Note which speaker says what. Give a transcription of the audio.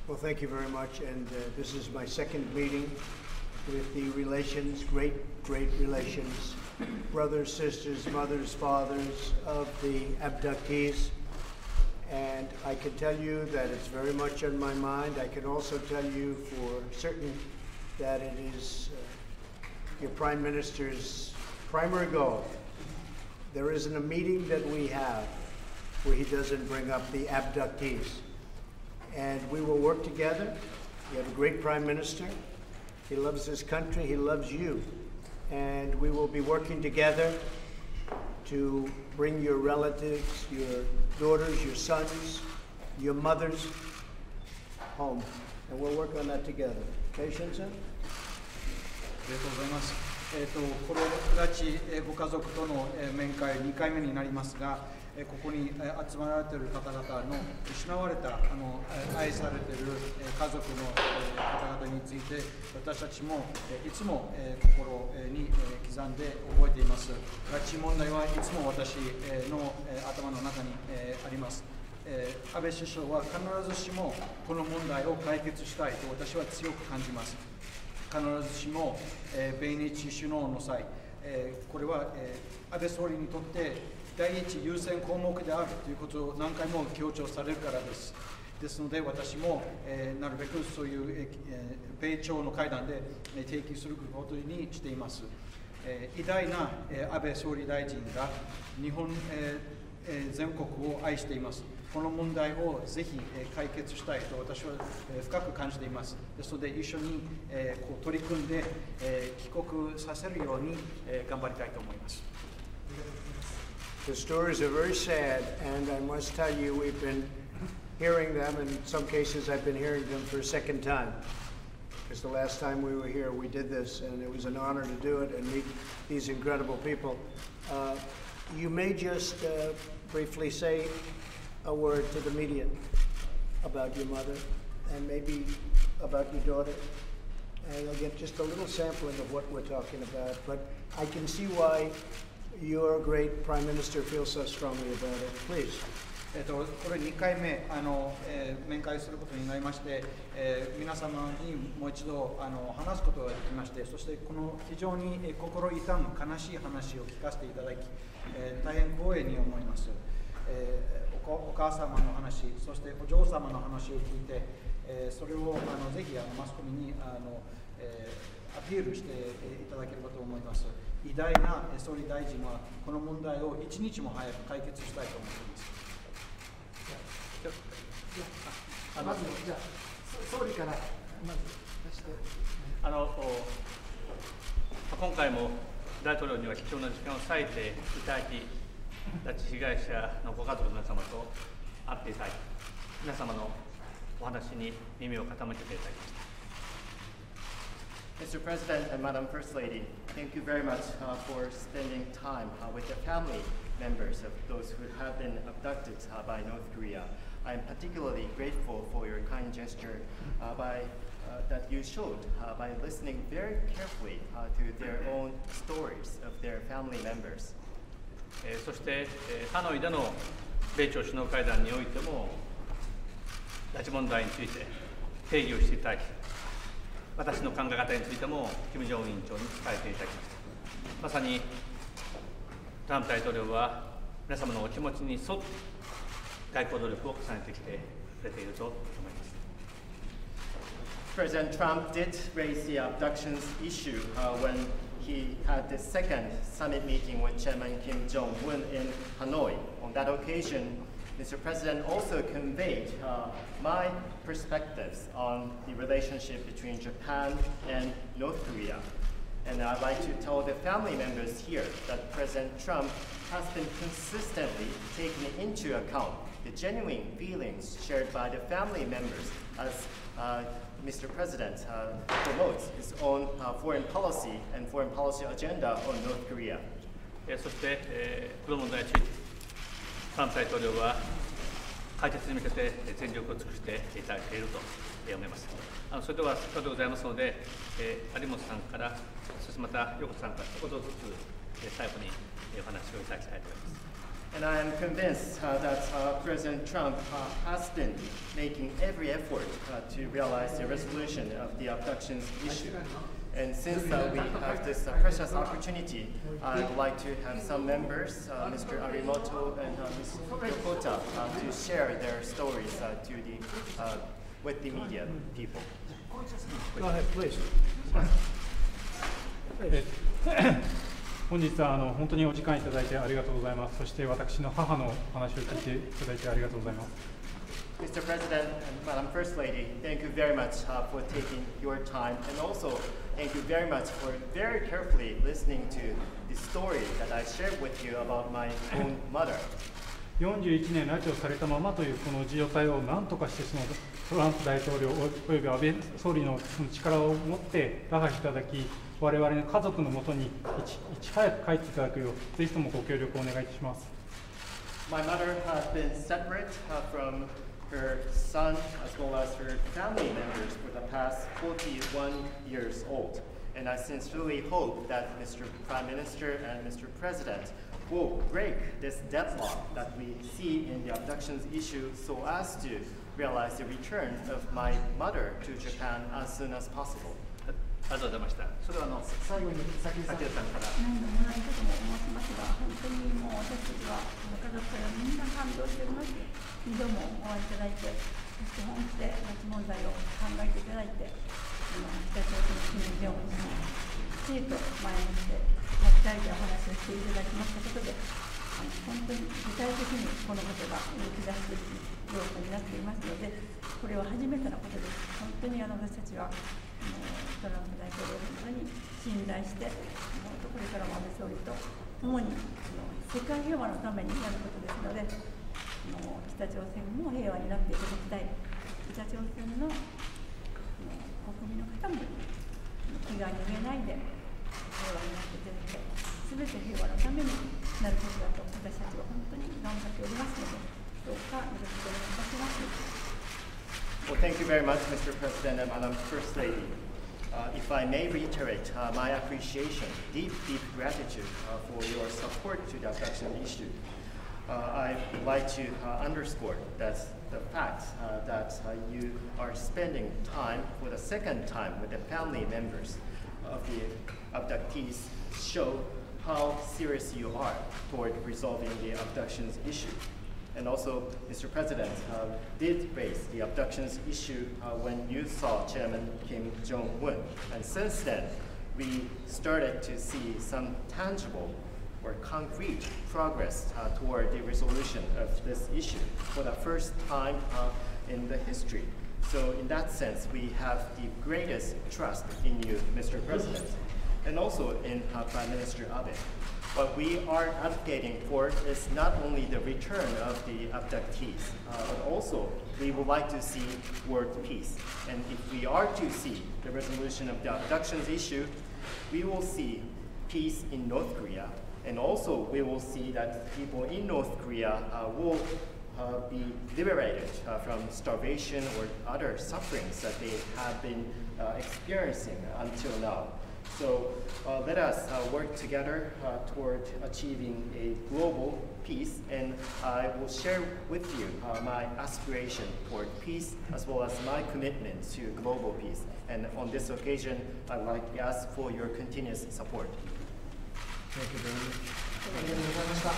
Speaker 1: Well, thank you very much. And this is my second meeting with the relations, great relations, brothers, sisters, mothers, fathers of the abductees. And I can tell you that it's very much on my mind. I can also tell you for certain that it is your Prime Minister's primary goal. There isn't a meeting that we have where he doesn't bring up the abductees. And we will work together. You have a great Prime Minister. He loves this country. He loves you. And we will be working together to bring your relatives, your daughters, your sons, your mothers home. And we'll work on that together. Okay, Shin-san?
Speaker 2: ありがとうございます。これ、拉致ご家族との面会2回目になりますが、ここに集まられている方々の失われた愛されている家族の方々について、私たちもいつも心に刻んで覚えています。拉致問題はいつも私の頭の中にあります。安倍首相は必ずしもこの問題を解決したいと私は強く感じます。必ずしも米日首脳の際、これは安倍総理にとって第一優先項目であるということを何回も強調されるからです。ですので私もなるべくそういう米朝の会談で提起することにしています。偉大な安倍総理大臣が日本全国を愛しています。この問題をぜひ解決したいと私は深く感じています。ですので一緒に取り組んで帰国させるように頑張りたいと思います。
Speaker 1: The stories are very sad, and I must tell you, we've been hearing them. In some cases, I've been hearing them for a second time. Because the last time we were here, we did this, and it was an honor to do it and meet these incredible people. You may just briefly say a word to the media about your mother, and maybe about your daughter. And you'll get just a little sampling of what we're talking about. But I can see why your great Prime Minister feels so strongly about it. Please.
Speaker 2: これ2回目面会することになりまして、皆様にもう一度話すことができまして、そしてこの非常に心痛む悲しい話を聞かせていただき、大変光栄に思います。お母様の話、そしてお嬢様の話を聞いて、それをぜひマスコミにアピールしていただければと思います。偉大な総理大臣はこの問題を一日も早く解決したいと思っています。
Speaker 3: まずじゃあ総理からまず出して。
Speaker 4: 今回も大統領には貴重な時間を割いていただき、拉致被害者のご家族の皆様と会っていただき、皆様のお話に耳を傾けていただきました。
Speaker 5: Mr. President and Madam First Lady, thank you very much for spending time with the family members of those who have been abducted by North Korea. I am particularly grateful for your kind gesture that you showed by listening very carefully to their own stories of their family members.
Speaker 4: そして、ハノイでの米朝首脳会談においても、拉致問題について定義をしていただき、私の考え方についても、金正恩委員長に伝えていただきました。まさに、トランプ大統領は皆様のお気持ちに沿って外交努力を重ねてきてくれていると思います。
Speaker 5: President Trump did raise the abductions issue when he had the second summit meeting with Chairman Kim Jong-un in Hanoi. On that occasion, Mr. President also conveyed my perspectives on the relationship between Japan and North Korea. And I'd like to tell the family members here that President Trump has been consistently taking into account the genuine feelings shared by the family members as Mr. President promotes his own foreign policy and foreign policy agenda on North Korea.
Speaker 4: そして、この問題について、トランプ大統領は解決に向けて全力を尽くしていただいていると思います。それでは先ほどございますので、有本さんから、そしてまた横田さんから一言ずつ最後にお話をいただきたいと思います。
Speaker 5: And I am convinced that President Trump has been making every effort to realize the resolution of the abductions issue. And since we have this precious opportunity, I would like to have some members, Mr. Arimoto and Ms. Yokota, to share their stories with the media people.
Speaker 1: Go ahead, please.
Speaker 6: 本日は本当にお時間いただいてありがとうございます。そして私の母のお話を聞いていただいてありがとうございます。
Speaker 5: Mr. President and Madam First Lady, thank you very much for taking your time, and also thank you very much for very carefully listening to the story that I shared with you about my own mother.
Speaker 6: 41年拉致をされたままというこの状態を何とかしてトランプ大統領および安倍総理の力を持って打破いただき、我々の家族のもとにいち早く帰っていただくよう、ぜひともご協力をお願いします。
Speaker 5: My mother has been separate from her son as well as her family members for the past 41 years old. And I sincerely hope that Mr. Prime Minister and Mr. President will break this deadlock that we see in the abductions issue so as to realize the return of my mother to Japan as soon as possible.
Speaker 4: ありがとうございました。それは
Speaker 3: 最後に先
Speaker 4: 竹内さんから。
Speaker 7: 何度もないことも申しますが、本当にもう私たちは家族からみんな感動しております。2度もお会いいただいて、そして本気で拉致問題を考えていただいて、北朝鮮の金正恩さんにきちんと前にして2人でお話をしていただきましたことで、本当に具体的にこのことが動き出していくようになっていますので、これは初めてのことです。本当に私たちはトランプ大統領を本当に信頼して、これからも安倍総理と共に世界平和のためになることですので、北朝鮮も平和になっていただきたい。北朝鮮の国民の方も気が逃げないで平和になっていただきたい。すべて平和のためになることだと私たちは本当に頑張っておりますので、どうかよろしくお願いいたします。
Speaker 5: Well, thank you very much, Mr. President and Madam First Lady. If I may reiterate my appreciation, deep gratitude for your support to the abduction issue, I would like to underscore that the fact that you are spending time for the second time with the family members of the abductees show how serious you are toward resolving the abductions issue. And also, Mr. President did raise the abductions issue when you saw Chairman Kim Jong-un. And since then, we started to see some tangible or concrete progress toward the resolution of this issue for the first time in the history. So in that sense, we have the greatest trust in you, Mr. President, and also in Prime Minister Abe. What we are advocating for is not only the return of the abductees, but also we would like to see world peace. And if we are to see the resolution of the abductions issue, we will see peace in North Korea, and also we will see that people in North Korea will be liberated from starvation or other sufferings that they have been experiencing until now. So let us work together toward achieving a global peace, and I will share with you my aspiration toward peace as well as my commitment to global peace. And on this occasion, I'd like to ask for your continuous support.
Speaker 1: Thank you very much.
Speaker 3: ありがとうございました。